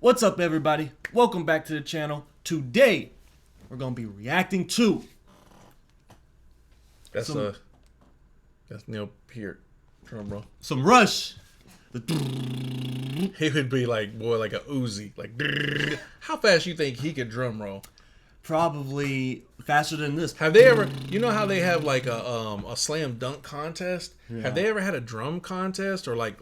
What's up, everybody? Welcome back to the channel. Today, we're gonna be reacting to That's Neil Peart drum roll. some Rush. He would be like like a Uzi, like how fast you think he could drum roll? Probably faster than this. Have they ever? You know how they have like a slam dunk contest? Yeah. Have they ever had a drum contest or like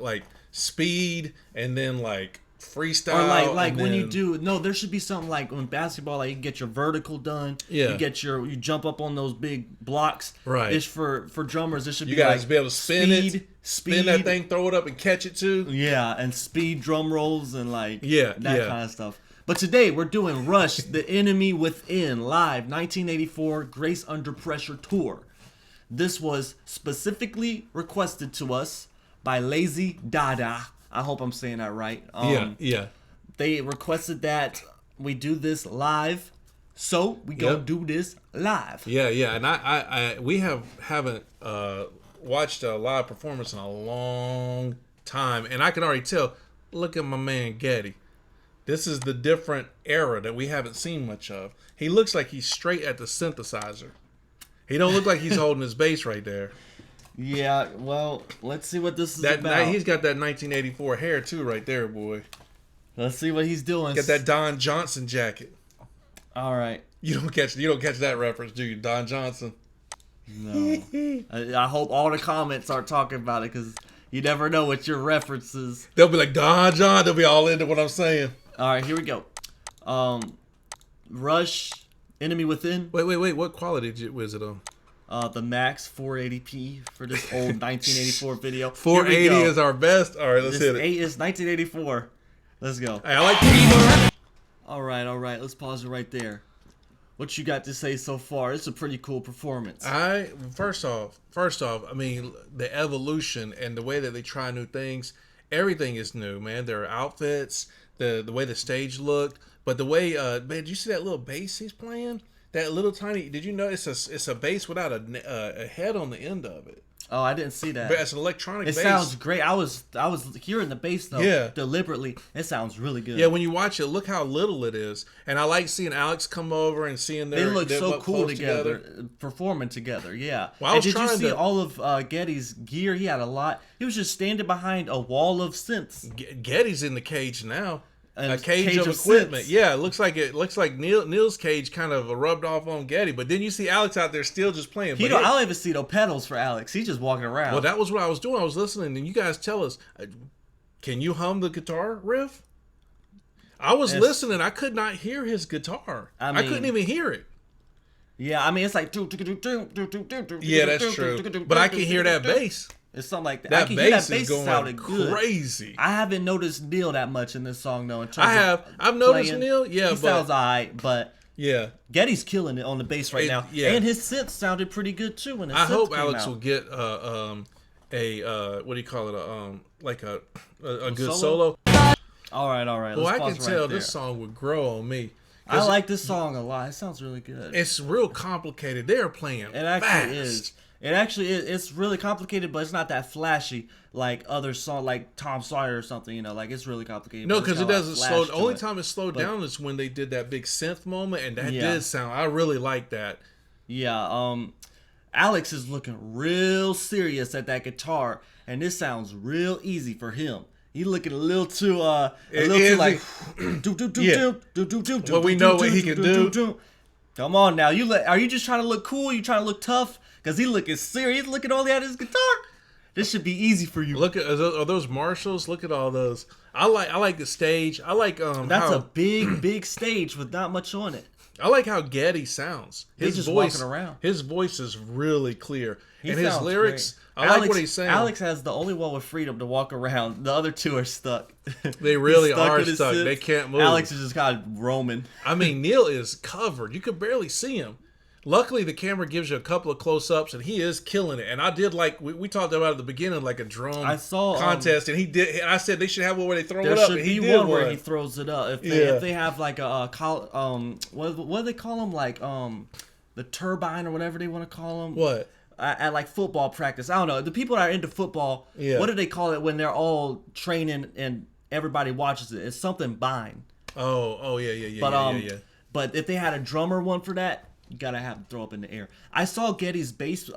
speed and then like freestyle? Or like and when you then- do there should be something like when basketball, like you get your vertical done. Yeah. You jump up on those big blocks. Right. It's for drummers. It should You be guys like be able to spin that thing, throw it up, and catch it too. Yeah, and speed drum rolls and like Yeah, that yeah. kind of stuff. But today we're doing Rush, The Enemy Within, live 1984 Grace Under Pressure tour. This was specifically requested to us by Lazy Dada. I hope I'm saying that right. Yeah. They requested that we do this live, so we gonna Yep. do this live. Yeah, and we haven't watched a live performance in a long time, and I can already tell. Look at my man Getty. This is the different era that we haven't seen much of. He looks like he's straight at the synthesizer. He don't look like he's holding his bass right there. Yeah, well, let's see what this is about. He's got that 1984 hair too, right there, boy. Let's see what he's doing. Got that Don Johnson jacket. All right. You don't catch that reference, do you, Don Johnson? No. I hope all the comments are talking about it because you never know what your references. They'll be like Don John. They'll be all into what I'm saying. All right, here we go. Rush, Enemy Within. Wait. What quality was it on? The max 480p for this old 1984 video. 480 is our best. All right, let's This hit it. is 1984. Let's go. Hey, I like. All right. Let's pause it right there. What you got to say so far? It's a pretty cool performance. First off, I mean the evolution and the way that they try new things. Everything is new, man. Their outfits, the way the stage looked, but the way man, did you see that little bass he's playing? That little tiny. Did you know it's a bass without a head on the end of it? Oh, I didn't see that. But it's an electronic It bass. sounds great. I was hearing the bass though. Yeah. Deliberately. It sounds really good. Yeah, when you watch it, look how little it is. And I like seeing Alex come over and seeing They look them so up cool close together, performing together. Yeah. Well, I And was did you trying see to- all of Getty's gear? He had a lot. He was just standing behind a wall of synths. Getty's in the cage now. And A cage of equipment. synths. Yeah, it looks like Neil's cage kind of rubbed off on Getty, but then you see Alex out there still just playing. I But don't even see no pedals for Alex. He's just walking around. well, that was what I was doing. I was listening, and you guys tell us, can you hum the guitar riff? I was listening. I could not hear his guitar. I couldn't mean- even hear it. Yeah, I mean it's like Yeah, that's true. But I can hear that bass. It's something like that. That I can hear bass that is bass sounded going good. crazy. I haven't noticed Neil that much in this song though. In terms I have. of I've noticed playing. Neil. Yeah, he but sounds alright, but yeah. Getty's killing it on the bass right now. Yeah. And his synth sounded pretty good too when his I synth hope came Alex out. will get what do you call it? Like a good solo? solo. All right. Well, Let's I pause can right tell there. this song would grow on me. I 'Cause like this song a lot. It sounds really good. It's real complicated. They are playing It actually fast. is. It actually is. It's really complicated, but it's not that flashy like other song, like Tom Sawyer or something. You know, like it's really complicated. No, but it's because it got a lot of doesn't flash slow. to The only it. time it slowed down is when they did that big synth moment, and that Yeah. did sound. I really like that. Yeah. Alex is looking real serious at that guitar, and this sounds real easy for him. He looking a little too like Yeah. Well, we know what he can do. Come on now, are you just trying to look cool? You trying to look tough? Cause he looking serious. Looking only at his guitar. This should be easy for you. Look at are those Marshalls? Look at all those. I like the stage. I like That's how, a big stage with not much on it. I like how Getty sounds. He's just walking around. His voice is really clear, He and his sounds lyrics. great. I like what he's saying. Alex has the only one with freedom to walk around. The other two are stuck. They really He's are in his stuck. sits. They can't move. Alex is just kind of roaming. I mean, Neil is covered. You could barely see him. Luckily, the camera gives you a couple of close-ups, and he is killing it. And I did like we talked about at the beginning, like a drum I saw, contest, and he did. And I said they should have one where they throw There it up, should and he be did one where he throws it up. If they have like a what do they call them? Like the turbine or whatever they want to call them. What? At like football practice. I don't know. The people that are into football, Yeah. what do they call it when they're all training and everybody watches it? It's something bind. Oh, yeah, But yeah. but if they had a drummer one for that, you gotta have to throw up in the air. I saw Getty's bass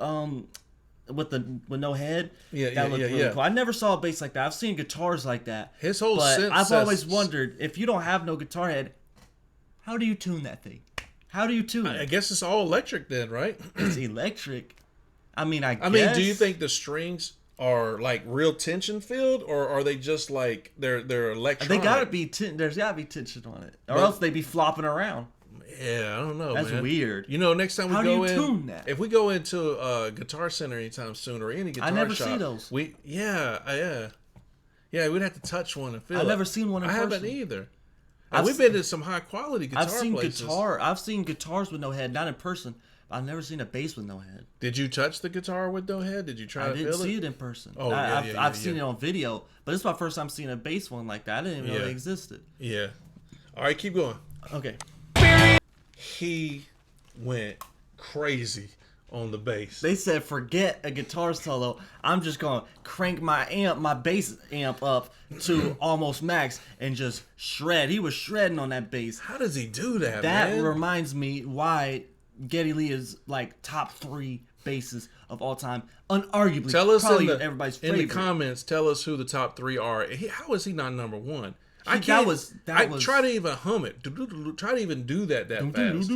with no head. Yeah, that looked really yeah. cool. I never saw a bass like that. I've seen guitars like that. His whole but synth I've says- always wondered, if you don't have no guitar head, how do you tune that thing? How do you tune I it? guess it's all electric then, right? It's electric. I mean, I I mean, do you think the strings are like real tension filled, or are they just like they're electronic? they gotta be? There's gotta be tension on it, or But- else they'd be flopping around. Yeah, I don't know. That's man. weird. You know, next time we How do go you in, tune that? if we go into a Guitar Center anytime soon or any guitar never shop, see those. Yeah, we'd have to touch one and feel. I've it. never seen one in I haven't person. either. I've We've been to some high quality guitar I've seen places. I've seen guitars with no head, not in person. But I've never seen a bass with no head. Did you touch the guitar with no head? Did you try I to didn't feel see it? it in person. Oh, I've seen it on video, but it's my first time seeing a bass one like that. I didn't even know Yeah. they existed. Yeah. All right, keep going. Okay. He went crazy on the bass. They said forget a guitar solo. I'm just gonna crank my bass amp up to almost max and just shred. He was shredding on that bass. How does he do that, That man? reminds me why Geddy Lee is like top 3 basses of all time. Unarguably, Tell us probably in everybody's the favorite. comments. Tell us who the top 3 are. How is he not number 1? I That can't. was- I try to even hum it. Try to even do that fast.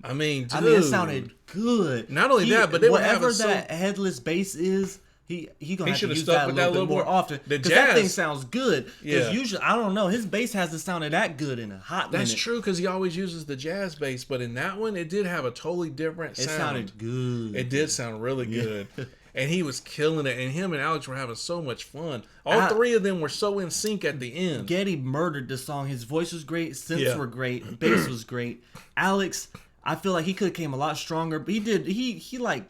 I mean, dude. it sounded good. Not only that, but they were whatever having that headless bass is, he gonna have to should've use stuck that a with little that bit more often. The Because that thing jazz- sounds good. Yeah. Because usually, I don't know, his bass hasn't sounded that good in a hot minute. That's true because he always uses the jazz bass, but in that one, it did have a totally different It sound. sounded good. It did sound really good. And he was killing it. And him and Alex were having so much fun. All 3 of them were so in sync at the end. Geddy murdered the song. His voice was great. Synths Yeah. were great. Bass was great. Alex, I feel like he could have came a lot stronger. But he like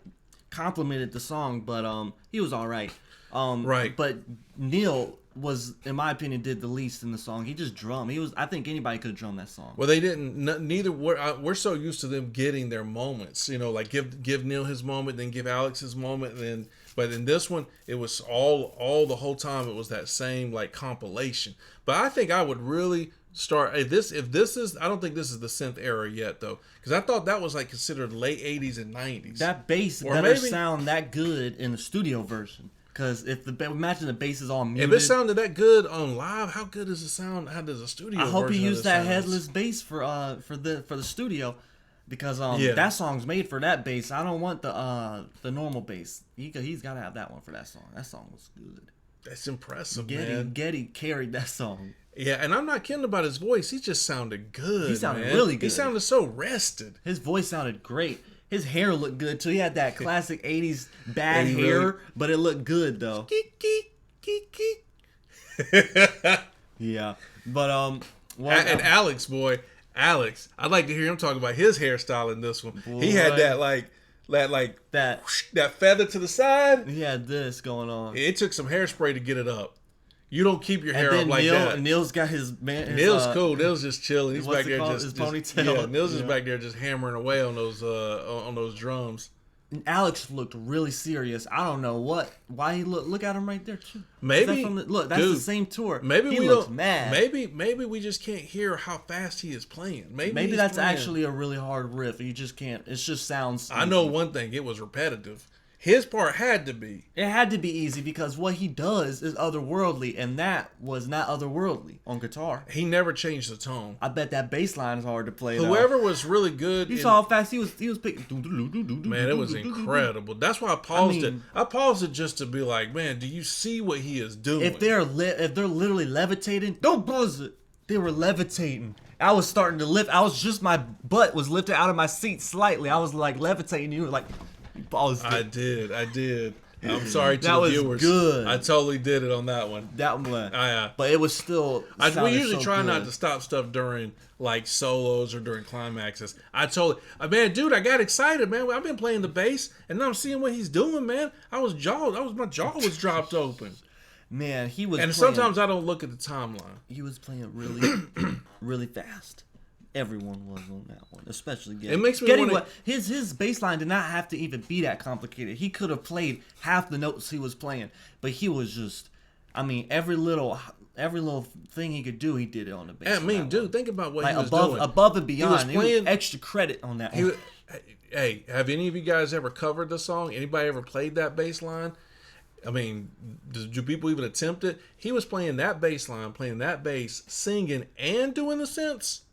complimented the song, but he was all right. Right. But Neil was, in my opinion, did the least in the song. He just drummed. I think anybody could have drummed that song. Well, they didn't. Neither we're so used to them getting their moments. You know, like give Neil his moment, then give Alex his moment, and then. But in this one, it was all the whole time. It was that same like compilation. But I think I would really start if this is. I don't think this is the synth era yet though, because I thought that was like considered late '80s and '90s. That bass Or better maybe- sound that good in the studio version. Because imagine the bass is all muted. If it sounded that good on live, how good does it sound? How does a studio? I hope he version of used this that sound? headless bass for the studio, because Yeah. that song's made for that bass. I don't want the normal bass. He's got to have that one for that song. That song was good. That's impressive, man. Geddy carried that song. Yeah, and I'm not kidding about his voice. He just sounded good. He sounded man. really He good. sounded so rested. His voice sounded great. His hair looked good too. He had that classic '80s bad And he hair, really- but it looked good though. Geek, geek, geek, geek. Yeah, but And Alex, boy, Alex, I'd like to hear him talk about his hairstyle in this one. He had Boy. that that that feather to the side. he had this going on. It took some hairspray to get it up. You don't keep your hair And up then like that. Neil's got his man. His, Nils cool. Nils just chilling. He's what's back it there called? just His just- ponytail. Yeah, Nils is Yeah. back there just hammering away on those drums. And Alex looked really serious. I don't know why he look at him right there too. Is Maybe- that from look, that's the dude, same tour. Maybe he we looks don't. mad. Maybe we just can't hear how fast he is playing. Maybe he's that's playing. actually a really hard riff. You just can't. It just sounds. I know easy. one thing. It was repetitive. His part had to be. It had to be easy because what he does is otherworldly, and that was not otherworldly on guitar. He never changed the tone. I bet that bass line is hard to play. though. Whoever was really good. You in- saw how fast he was picking. Man, it was incredible. That's why I paused mean- it. I paused it just to be like, man, do you see what he is doing? If they're literally levitating, don't buzz it. They were levitating. I was starting to lift. My butt was lifted out of my seat slightly. I was like levitating. You were like, you paused it. I did. I'm sorry to That the was viewers. good. I totally did it on that one. That one. Yeah. But it was still. We sounded usually so try not good. to stop stuff during like solos or during climaxes. I told man, dude, I got excited, man. I've been playing the bass and now I'm seeing what he's doing, man. My jaw was dropped open. Man, he was. And playing, sometimes I don't look at the timeline. he was playing really, really fast. Everyone was on that one, especially Geddy. It makes me Geddy, wanna- his bass line did not have to even be that complicated. He could have played half the notes he was playing, but he was just I mean, every little thing he could do, he did it on the bass. I mean, dude, think about what he was doing. Above and beyond. He was playing extra credit on that one. Hey, have any of you guys ever covered the song? Anybody ever played that bass line? I mean, do people even attempt it? He was playing that bass line, playing that bass, singing, and doing the synths.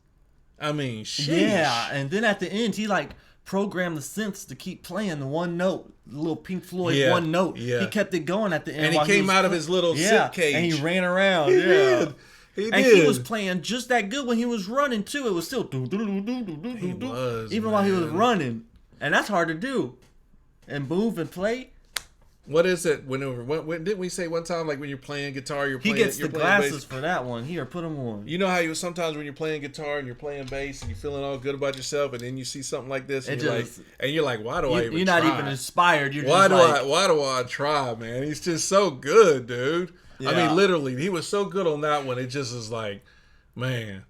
I mean, sheesh. Yeah, and then at the end, he like programmed the synths to keep playing the one note, the little Pink Floyd one note. Yeah. He kept it going at the end. And he came out of his little synth cage. And he ran around. He yeah. did. He and did. he was playing just that good when he was running too. It was still even while he was running, and that's hard to do, and move and play. What is it? When didn't we say one time, like when you're playing guitar, he gets the glasses for that one. Here, put them on. You know how you sometimes when you're playing guitar and you're playing bass and you're feeling all good about yourself, and then you see something like this, and you're like, why do I even? You're try? not even inspired. You're why just why do I try, man? He's just so good, dude. Yeah. I mean, literally, he was so good on that one. It just is like, man.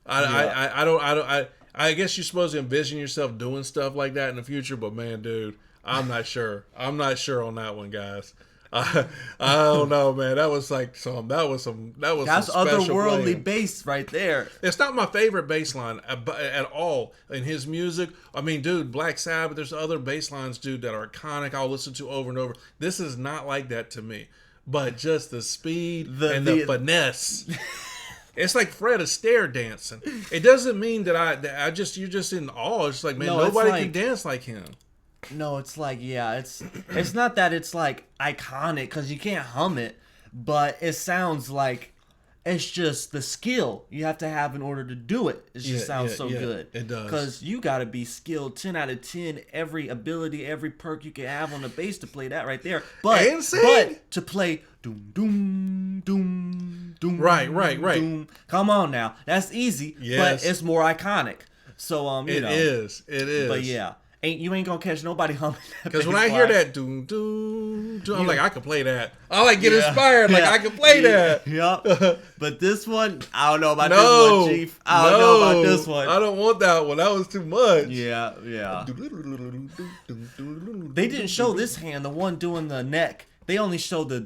I guess you're supposed to envision yourself doing stuff like that in the future, but man, dude, I'm not sure. I'm not sure on that one, guys. I don't know, man. That was like that's some otherworldly bass right there. It's not my favorite bass line at all in his music. I mean, dude, Black Sabbath, there's other bass lines, dude, that are iconic. I'll listen to over and over. This is not like that to me. But just the speed and the finesse. It's like Fred Astaire dancing. It doesn't mean that you're just in awe. It's like, man, nobody can dance like him. No, it's like, it's not that it's like iconic because you can't hum it, but it sounds like it's just the skill you have to have in order to do it. It just sounds so good. It does. Because you got to be skilled 10 out of 10, every ability, every perk you can have on the bass to play that right there. But to play doom, doom, doom, doom. Right. Doom. Come on now. That's easy, but it's more iconic. So, It is. But yeah. You ain't gonna catch nobody humming that. Because when I hear that doom doom doom, I'm like, I can play that. I like get inspired. Like I can play that. Yep. But this one, I don't know about this one, Chief. I don't know about this one. I don't want that one. That was too much. Yeah. They didn't show this hand, the one doing the neck. They only showed the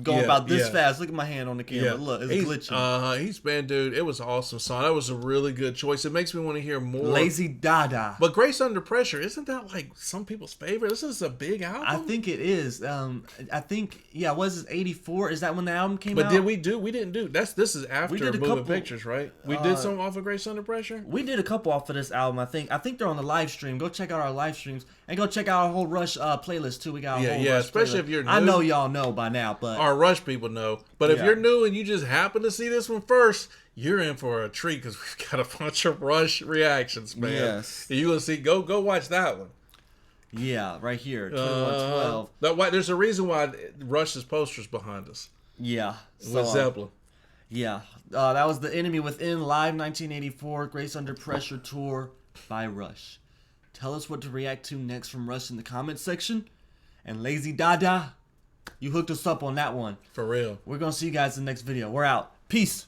going about this fast. Look at my hand on the camera. Look, it's glitching. He's been, dude. It was an awesome song. That was a really good choice. It makes me want to hear more. Lazy Dada. But Grace Under Pressure, isn't that like some people's favorite? This is a big album. I think it is. I think was it 84? Is that when the album came out? But we didn't do this is after Moving Pictures, right? We did some off of Grace Under Pressure. We did a couple off of this album. I think they're on the live stream. Go check out our live streams and go check out our whole Rush playlist too. We got a whole Rush especially playlist. If you're new. I know y'all know by now, but our Rush people know. But if you're new and you just happen to see this one first, you're in for a treat because we've got a bunch of Rush reactions, man. Yes, you will see. Go watch that one. Yeah, right here, 2112. There's a reason why Rush's poster's behind us. Yeah, with Zeppelin. Yeah, that was The Enemy Within live 1984 Grace Under Pressure tour by Rush. Tell us what to react to next from Rush in the comments section. And Lazy Dada, you hooked us up on that one. For real. We're going to see you guys in the next video. We're out. Peace.